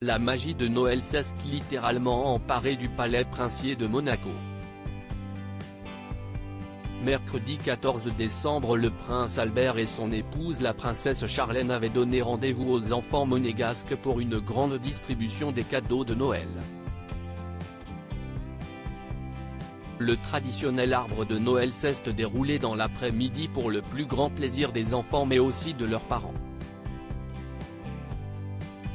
La magie de Noël s'est littéralement emparée du palais princier de Monaco. Mercredi 14 décembre, le prince Albert et son épouse la princesse Charlène avaient donné rendez-vous aux enfants monégasques pour une grande distribution des cadeaux de Noël. Le traditionnel arbre de Noël s'est déroulé dans l'après-midi pour le plus grand plaisir des enfants mais aussi de leurs parents.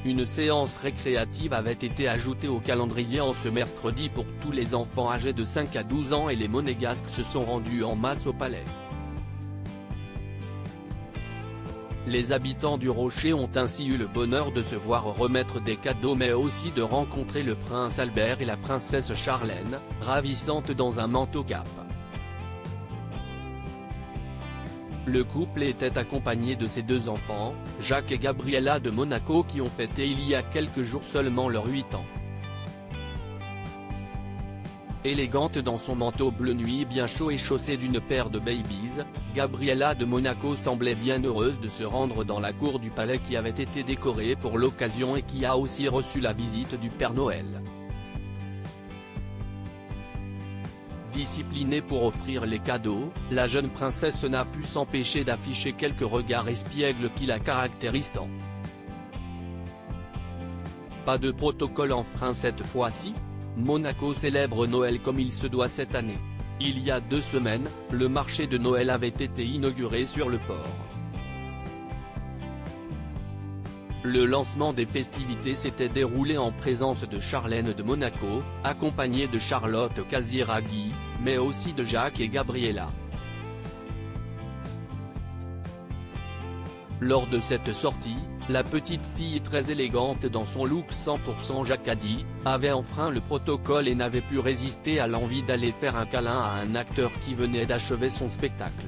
Une séance récréative avait été ajoutée au calendrier en ce mercredi pour tous les enfants âgés de 5 à 12 ans et les monégasques se sont rendus en masse au palais. Les habitants du Rocher ont ainsi eu le bonheur de se voir remettre des cadeaux mais aussi de rencontrer le prince Albert et la princesse Charlène, ravissante dans un manteau cape. Le couple était accompagné de ses deux enfants, Jacques et Gabriella de Monaco qui ont fêté il y a quelques jours seulement leurs 8 ans. Élégante dans son manteau bleu nuit bien chaud et chaussée d'une paire de babies, Gabriella de Monaco semblait bien heureuse de se rendre dans la cour du palais qui avait été décorée pour l'occasion et qui a aussi reçu la visite du Père Noël. Disciplinée pour offrir les cadeaux, la jeune princesse n'a pu s'empêcher d'afficher quelques regards espiègles qui la caractérisent tant. Pas de protocole enfreint cette fois-ci. Monaco célèbre Noël comme il se doit cette année. Il y a 2 semaines, le marché de Noël avait été inauguré sur le port. Le lancement des festivités s'était déroulé en présence de Charlène de Monaco, accompagnée de Charlotte Casiraghi, mais aussi de Jacques et Gabriella. Lors de cette sortie, la petite fille très élégante dans son look 100% jacadi, avait enfreint le protocole et n'avait pu résister à l'envie d'aller faire un câlin à un acteur qui venait d'achever son spectacle.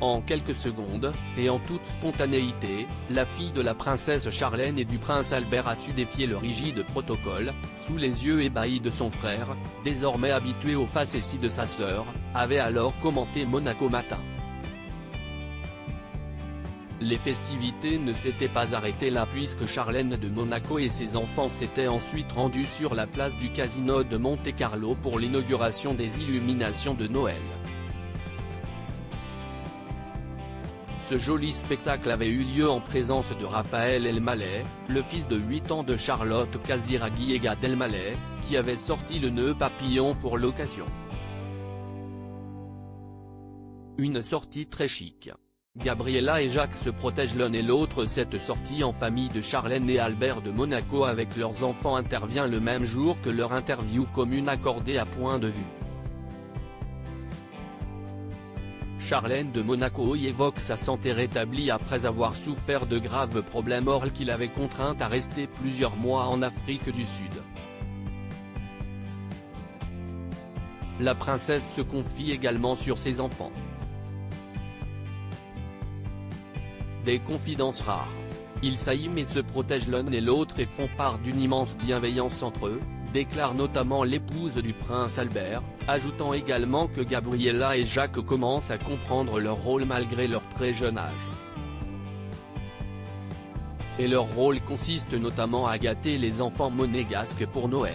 En quelques secondes, et en toute spontanéité, la fille de la princesse Charlène et du prince Albert a su défier le rigide protocole, sous les yeux ébahis de son frère, désormais habitué aux facéties de sa sœur, avait alors commenté Monaco Matin. Les festivités ne s'étaient pas arrêtées là puisque Charlène de Monaco et ses enfants s'étaient ensuite rendus sur la place du casino de Monte-Carlo pour l'inauguration des illuminations de Noël. Ce joli spectacle avait eu lieu en présence de Raphaël Elmaleh, le fils de 8 ans de Charlotte Casiraghi et Gad Elmaleh, qui avait sorti le nœud papillon pour l'occasion. Une sortie très chic. Gabriella et Jacques se protègent l'un et l'autre. Cette sortie en famille de Charlène et Albert de Monaco avec leurs enfants intervient le même jour que leur interview commune accordée à Point de vue. Charlène de Monaco y évoque sa santé rétablie après avoir souffert de graves problèmes oraux qui l'avaient contrainte à rester plusieurs mois en Afrique du Sud. La princesse se confie également sur ses enfants. Des confidences rares. Ils s'aiment et se protègent l'un et l'autre et font part d'une immense bienveillance entre eux, déclare notamment l'épouse du prince Albert, ajoutant également que Gabriella et Jacques commencent à comprendre leur rôle malgré leur très jeune âge. Et leur rôle consiste notamment à gâter les enfants monégasques pour Noël.